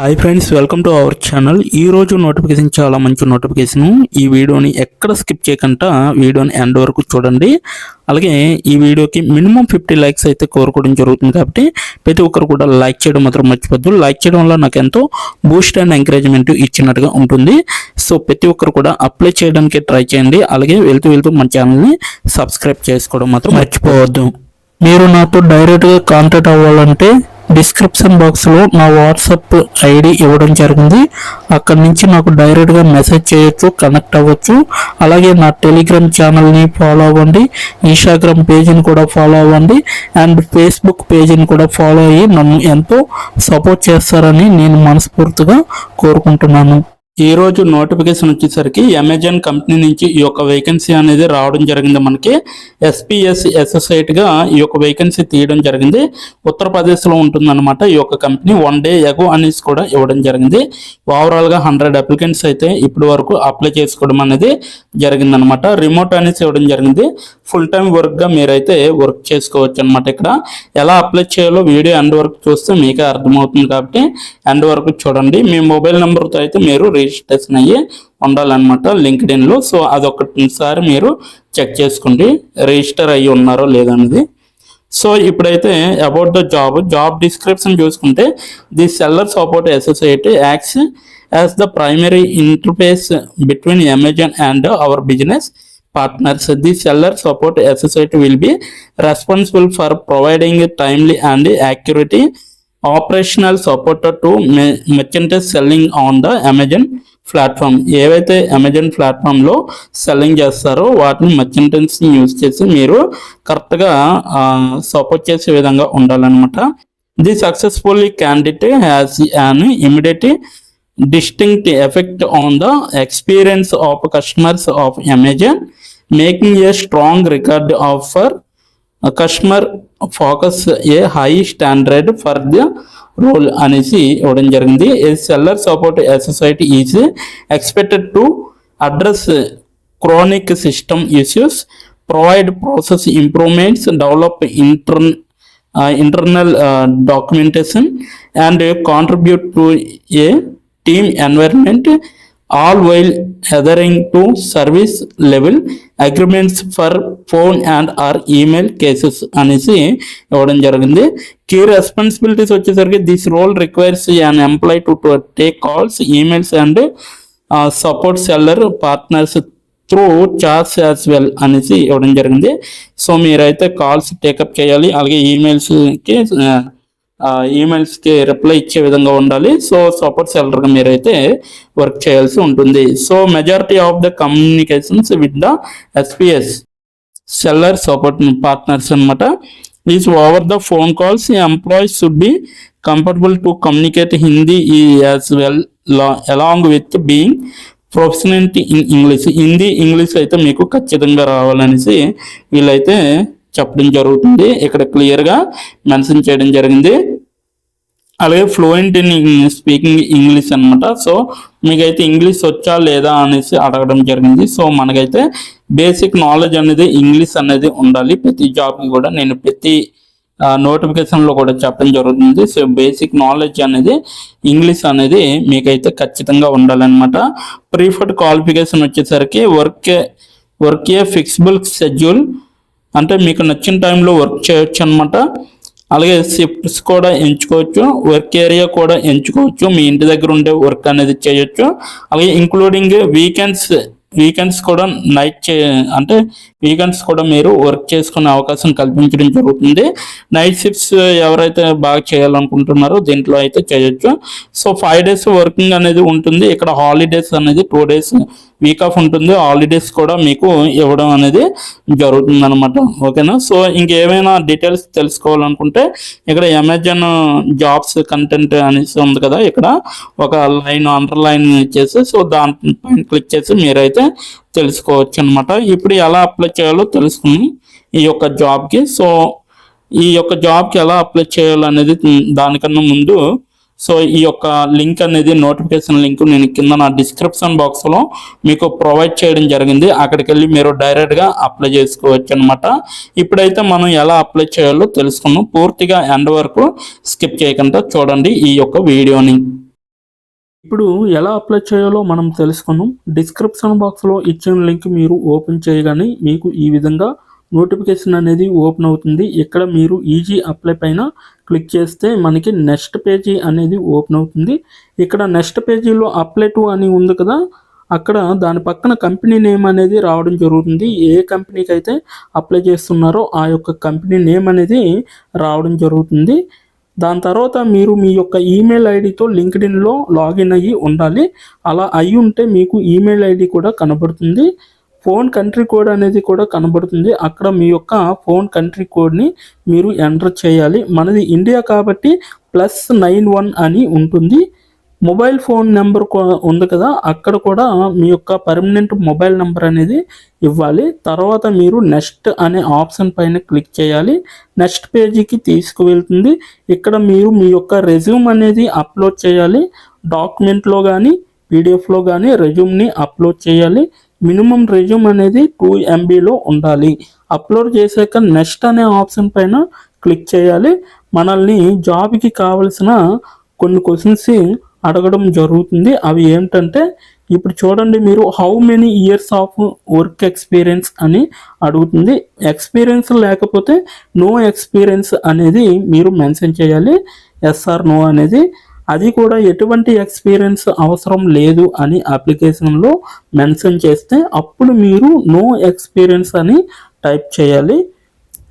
Hi friends, welcome to our channel. ఈరోజు notification చాలా మంచి నోటిఫికేషన్. ఈ వీడియోని ఎక్కడ స్కిప్ చేయకుండా వీడియోని ఎండ్ వరకు చూడండి. అలాగే ఈ వీడియోకి మినిమం 50 లైక్స్ అయితే కోరుకోవడం జరుగుతుంది. కాబట్టి ప్రతి ఒక్కరు కూడా లైక్ చేయడం మాత్రం మర్చిపోద్దు. లైక్ చేయడం వల్ల నాకు ఎంతో బూస్ట్ అండ్ ఎంకరేజ్మెంట్ ఇచ్చినట్టుగా ఉంటుంది. సో ప్రతి ఒక్కరు కూడా అప్లై చేయడానికి ట్రై చేయండి. అలాగే వెళ్తూ మన ఛానల్ని సబ్స్క్రైబ్ చేసుకోవడం మాత్రం మర్చిపోవద్దు. మీరు నాతో డైరెక్ట్గా కాంటాక్ట్ అవ్వాలంటే డిస్క్రిప్షన్ బాక్స్లో నా వాట్సాప్ ఐడి ఇవ్వడం జరిగింది. అక్కడి నుంచి నాకు డైరెక్ట్గా మెసేజ్ చేయొచ్చు, కనెక్ట్ అవ్వచ్చు. అలాగే నా టెలిగ్రామ్ ఛానల్ని ఫాలో అవ్వండి, ఇన్స్టాగ్రామ్ పేజీని కూడా ఫాలో అవ్వండి, అండ్ ఫేస్బుక్ పేజీని కూడా ఫాలో అయ్యి నన్ను ఎంతో సపోర్ట్ చేస్తారని నేను మనస్ఫూర్తిగా కోరుకుంటున్నాను. ఈ రోజు నోటిఫికేషన్ వచ్చేసరికి అమెజాన్ కంపెనీ నుంచి ఈ యొక్క వేకెన్సీ అనేది రావడం జరిగింది. మనకి ఎస్పీఎస్ అసోసియేట్గా ఈ యొక్క వేకెన్సీ తీయడం జరిగింది. ఉత్తరప్రదేశ్లో ఉంటుందన్నమాట ఈ యొక్క కంపెనీ. 1 డే ఎగో అనేసి కూడా ఇవ్వడం జరిగింది. ఓవరాల్గా 100 అప్లికెంట్స్ అయితే ఇప్పటి వరకు అప్లై చేసుకోవడం అనేది జరిగిందనమాట. రిమోట్ అనేసి ఇవ్వడం జరిగింది. ఫుల్ టైం వర్క్గా మీరైతే వర్క్ చేసుకోవచ్చు అనమాట. ఇక్కడ ఎలా అప్లై చేయాలో వీడియో ఎండ్ వరకు చూస్తే మీకే అర్థమవుతుంది. కాబట్టి ఎండ్ వరకు చూడండి. మీ మొబైల్ నెంబర్తో అయితే మీరు రిజిస్ట్రేషన్ అయ్యి ఉండాలన్నమాట లింక్డ్ఇన్లో. సో అదొకసారి మీరు చెక్ చేసుకోండి రిజిస్టర్ అయ్యి ఉన్నారో లేదన్నది. సో ఇప్పుడైతే అబౌట్ ద జాబ్ డిస్క్రిప్షన్ చూసుకుంటే the seller support associate acts as the primary interface between Amazon and our business partners. The seller support associate will be responsible for providing timely and accurate operational support to merchants selling on the Amazon platform. ఏవైతే Amazon ప్లాట్ఫామ్లో selling చేస్తారో వాటిని మర్చెంట్స్ని use చేసి మీరు కరెక్ట్గా support చేసే విధంగా ఉండాలన్నమాట. The successfully candidate has an immediate distinct effect on the experience of customers of Amazon, making a strong record of for customer focus a high standard for the role అనేసి ఇవ్వడం జరిగింది. A seller support associate is expected to address chronic system issues, provide process improvements, develop internal documentation and contribute to a team environment, all while adhering to service level agreements for phone and or email cases అనేసి ఇవ్వడం జరిగింది. Key responsibilities వచ్చేసరికి this role requires an employee to take calls, emails and support seller partners through chats as well అనేసి ఇవ్వడం జరిగింది. So మీరైతే calls take up చేయాలి, అలాగే ఈమెయిల్స్కి రిప్లై ఇచ్చే విధంగా ఉండాలి. సో సపోర్ట్ సెల్లర్గా మీరైతే వర్క్ చేయాల్సి ఉంటుంది. So majority of the communications with the SPS seller support partners అనమాట is over the phone calls. Employees should be comfortable to communicate Hindi as well along with being professional in English. Hindi English అయితే మీకు ఖచ్చితంగా రావాలనేసి వీళ్ళైతే చెప్పడం జరుగుతుంది. ఇక్కడ క్లియర్గా mention చేయడం జరిగింది. అలాగే ఫ్లూయెంట్ ఇన్ స్పీకింగ్ ఇంగ్లీష్ అనమాట. సో మీకైతే ఇంగ్లీష్ వచ్చా లేదా అనేసి అడగడం జరిగింది. సో మనకైతే బేసిక్ నాలెడ్జ్ అనేది ఇంగ్లీష్ అనేది ఉండాలి ప్రతి జాబ్కి కూడా. నేను ప్రతి నోటిఫికేషన్లో కూడా చెప్పడం జరుగుతుంది. సో బేసిక్ నాలెడ్జ్ అనేది ఇంగ్లీష్ అనేది మీకైతే ఖచ్చితంగా ఉండాలన్నమాట. ప్రిఫర్డ్ క్వాలిఫికేషన్ వచ్చేసరికి వర్క్ ఏ ఫిక్సిబుల్ షెడ్యూల్, అంటే మీకు నచ్చిన టైంలో వర్క్ చేయొచ్చు అనమాట. అలాగే షిఫ్ట్స్ కూడా ఎంచుకోవచ్చు, వర్క్ ఏరియా కూడా ఎంచుకోవచ్చు, మీ ఇంటి దగ్గర ఉండే వర్క్ అనేది చేయొచ్చు. అలాగే ఇంక్లూడింగ్ వీకెండ్స్ కూడా అంటే వీకెండ్స్ కూడా మీరు వర్క్ చేసుకునే అవకాశం కల్పించడం జరుగుతుంది. నైట్ షిఫ్ట్స్ ఎవరైతే బాగా చేయాలనుకుంటున్నారో దీంట్లో అయితే చేయొచ్చు. సో 5 days వర్కింగ్ అనేది ఉంటుంది. ఇక్కడ హాలిడేస్ అనేది 2 days వీక్ ఆఫ్ ఉంటుంది. హాలిడేస్ కూడా మీకు ఇవ్వడం అనేది జరుగుతుంది అనమాట. ఓకేనా. సో ఇంకేమైనా డీటెయిల్స్ తెలుసుకోవాలనుకుంటే ఇక్కడ అమెజాన్ జాబ్స్ కంటెంట్ అనేసి ఉంది కదా, ఇక్కడ ఒక లైన్ అండర్లైన్ చేసి సో దానిపైన క్లిక్ చేసి మీరైతే తెలుసుకోవచ్చు అనమాట. ఇప్పుడు ఎలా అప్లై చేయాలో తెలుసుకున్నాం ఈ యొక్క జాబ్కి. సో ఈ యొక్క జాబ్కి ఎలా అప్లై చేయాలనేది దానికన్నా ముందు సో ఈ యొక్క లింక్ అనేది నోటిఫికేషన్ లింక్ నేను కింద నా డిస్క్రిప్షన్ బాక్స్లో మీకు ప్రొవైడ్ చేయడం జరిగింది. అక్కడికి వెళ్ళి మీరు డైరెక్ట్గా అప్లై చేసుకోవచ్చు అనమాట. ఇప్పుడైతే మనం ఎలా అప్లై చేయాలో తెలుసుకున్నాం. పూర్తిగా ఎండ్ వరకు స్కిప్ చేయకుండా చూడండి ఈ యొక్క వీడియోని. ఇప్పుడు ఎలా అప్లై చేయాలో మనం తెలుసుకుందాం. డిస్క్రిప్షన్ బాక్స్లో ఇచ్చిన లింక్ మీరు ఓపెన్ చేయగానే మీకు ఈ విధంగా నోటిఫికేషన్ అనేది ఓపెన్ అవుతుంది. ఇక్కడ మీరు ఈజీ అప్లై పైన క్లిక్ చేస్తే మనకి నెక్స్ట్ పేజీ అనేది ఓపెన్ అవుతుంది. ఇక్కడ నెక్స్ట్ పేజీలో అప్లై టు అని ఉంది కదా, అక్కడ దాని పక్కన కంపెనీ నేమ్ అనేది రావడం జరుగుతుంది. ఏ కంపెనీకి అయితే అప్లై చేస్తున్నారో ఆ యొక్క కంపెనీ నేమ్ అనేది రావడం జరుగుతుంది. దాని తర్వాత మీరు మీ యొక్క ఈమెయిల్ ఐడితో లింక్డ్ఇన్లో లాగిన్ అయ్యి ఉండాలి. అలా అయి ఉంటే మీకు ఈమెయిల్ ఐడి కూడా కనబడుతుంది. ఫోన్ కంట్రీ కోడ్ అనేది కూడా కనబడుతుంది. అక్కడ మీ యొక్క ఫోన్ కంట్రీ కోడ్ని మీరు ఎంటర్ చేయాలి. మనది ఇండియా కాబట్టి +91 అని ఉంటుంది. మొబైల్ ఫోన్ నెంబర్ ఉంది కదా, అక్కడ కూడా మీ యొక్క పర్మనెంట్ మొబైల్ నెంబర్ అనేది ఇవ్వాలి. తర్వాత మీరు నెక్స్ట్ అనే ఆప్షన్ పైన క్లిక్ చేయాలి. నెక్స్ట్ పేజీకి తీసుకువెళ్తుంది. ఇక్కడ మీరు మీ యొక్క రెజ్యూమ్ అనేది అప్లోడ్ చేయాలి. డాక్యుమెంట్లో కానీ పీడిఎఫ్లో కానీ రెజ్యూమ్ని అప్లోడ్ చేయాలి. మినిమం రెజ్యూమ్ అనేది 2 MBలో ఉండాలి. అప్లోడ్ చేశాక నెక్స్ట్ అనే ఆప్షన్ పైన క్లిక్ చేయాలి. మనల్ని జాబ్కి కావలసిన కొన్ని క్వశ్చన్స్ అడగడం జరుగుతుంది. అవి ఏంటంటే ఇప్పుడు చూడండి, మీరు how many years of work experience అని అడుగుతుంది. ఎక్స్పీరియన్స్ లేకపోతే నో ఎక్స్పీరియన్స్ అనేది మీరు మెన్షన్ చేయాలి. ఎస్ ఆర్ నో అనేది. అది కూడా ఎటువంటి ఎక్స్పీరియన్స్ అవసరం లేదు అని అప్లికేషన్లో మెన్షన్ చేస్తే అప్పుడు మీరు నో ఎక్స్పీరియన్స్ అని టైప్ చేయాలి.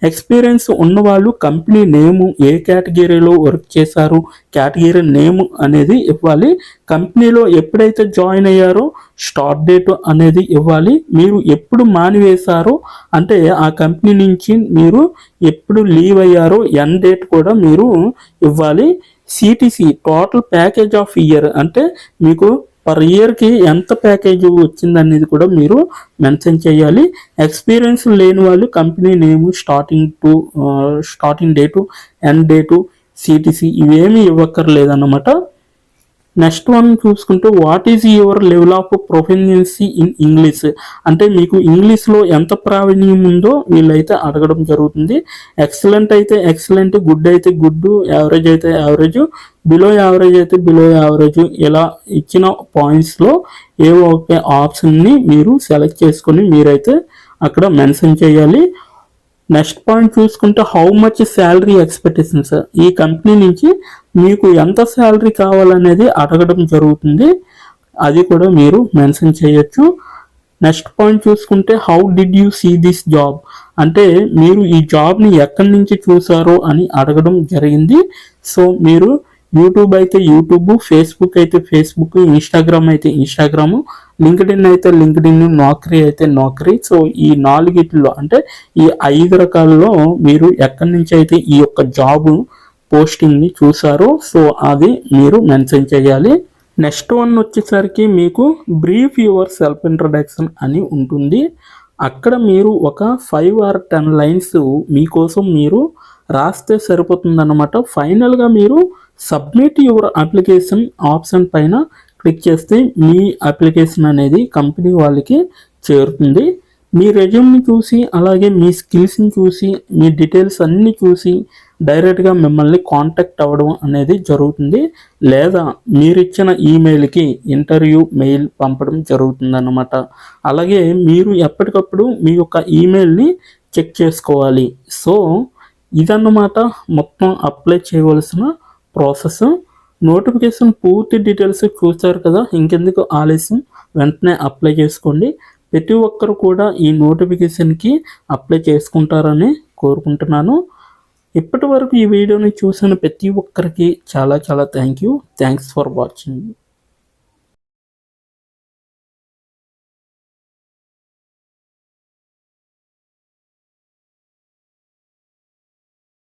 ఎక్స్పీరియన్స్ ఉన్నవాళ్ళు కంపెనీ నేము, ఏ కేటగిరీలో వర్క్ చేశారు, కేటగిరీ నేమ్ అనేది ఇవ్వాలి. కంపెనీలో ఎప్పుడైతే జాయిన్ అయ్యారో స్టార్ట్ డేట్ అనేది ఇవ్వాలి. మీరు ఎప్పుడు మానివేశారో అంటే ఆ కంపెనీ నుంచి మీరు ఎప్పుడు లీవ్ అయ్యారో ఎండ్ డేట్ కూడా మీరు ఇవ్వాలి. CTC total package of year అంటే మీకు పర్ ఇయర్కి ఎంత ప్యాకేజ్ వచ్చిందనేది కూడా మీరు మెన్షన్ చేయాలి. ఎక్స్పీరియన్స్ లేని వాళ్ళు company name, starting date, end date, CTC ఇవేమీ ఇవ్వక్కర్లేదన్నమాట. నెక్స్ట్ వన్ చూసుకుంటే what is your level of proficiency in English అంటే మీకు ఇంగ్లీష్లో ఎంత ప్రావీణ్యం ఉందో వీళ్ళైతే అడగడం జరుగుతుంది. ఎక్సలెంట్ అయితే ఎక్సలెంట్, గుడ్ అయితే గుడ్, యావరేజ్ అయితే యావరేజ్, బిలో యావరేజ్ అయితే బిలో యావరేజ్, ఇలా ఇచ్చిన పాయింట్స్లో ఏవో ఒక ఆప్షన్ని మీరు సెలెక్ట్ చేసుకొని మీరైతే అక్కడ మెన్షన్ చేయాలి. నెక్స్ట్ పాయింట్ చూసుకుంటే హౌ మచ్ శాలరీ ఎక్స్పెక్టేషన్స్, ఈ కంపెనీ నుంచి మీకు ఎంత శాలరీ కావాలనేది అడగడం జరుగుతుంది. అది కూడా మీరు మెన్షన్ చేయొచ్చు. నెక్స్ట్ పాయింట్ చూసుకుంటే how did you see this job అంటే మీరు ఈ జాబ్ని ఎక్కడి నుంచి చూసారో అని అడగడం జరిగింది. సో మీరు యూట్యూబ్ అయితే యూట్యూబ్, ఫేస్బుక్ అయితే ఫేస్బుక్, ఇన్స్టాగ్రామ్ అయితే ఇన్స్టాగ్రాము, లింక్డ్ఇన్ అయితే లింక్డ్ఇన్, నౌకరీ అయితే నౌకరీ. సో ఈ 4 అంటే ఈ 5 రకాలలో మీరు ఎక్కడి నుంచి అయితే ఈ యొక్క జాబ్ పోస్టింగ్ని చూసారో సో అది మీరు మెన్షన్ చేయాలి. నెక్స్ట్ వన్ వచ్చేసరికి మీకు బ్రీఫ్ యువర్ సెల్ఫ్ ఇంట్రడక్షన్ అని ఉంటుంది. అక్కడ మీరు ఒక 5 or 10 లైన్స్ మీకోసం మీరు రాస్తే సరిపోతుందన్నమాట. ఫైనల్గా మీరు సబ్మిట్ యువర్ అప్లికేషన్ ఆప్షన్ పైన క్లిక్ చేస్తే మీ అప్లికేషన్ అనేది కంపెనీ వాళ్ళకి చేరుతుంది. మీ రెజ్యూమ్ని చూసి అలాగే మీ స్కిల్స్ని చూసి మీ డీటెయిల్స్ అన్నీ చూసి డైరెక్ట్గా మిమ్మల్ని కాంటాక్ట్ అవ్వడం అనేది జరుగుతుంది. లేదా మీరిచ్చిన ఈమెయిల్కి ఇంటర్వ్యూ మెయిల్ పంపడం జరుగుతుందన్నమాట. అలాగే మీరు ఎప్పటికప్పుడు మీ యొక్క ఈమెయిల్ని చెక్ చేసుకోవాలి. సో ఇదన్నమాట మొత్తం అప్లై చేయవలసిన ప్రాసెస్. నోటిఫికేషన్ పూర్తి డీటెయిల్స్ చూస్తారు కదా, ఇంకెందుకు ఆలస్యం, వెంటనే అప్లై చేసుకోండి. ప్రతి ఒక్కరు కూడా ఈ నోటిఫికేషన్కి అప్లై చేసుకుంటారని కోరుకుంటున్నాను. ఇప్పటి వరకు ఈ వీడియోని చూసిన ప్రతి ఒక్కరికి చాలా చాలా థ్యాంక్స్ ఫర్ వాచింగ్.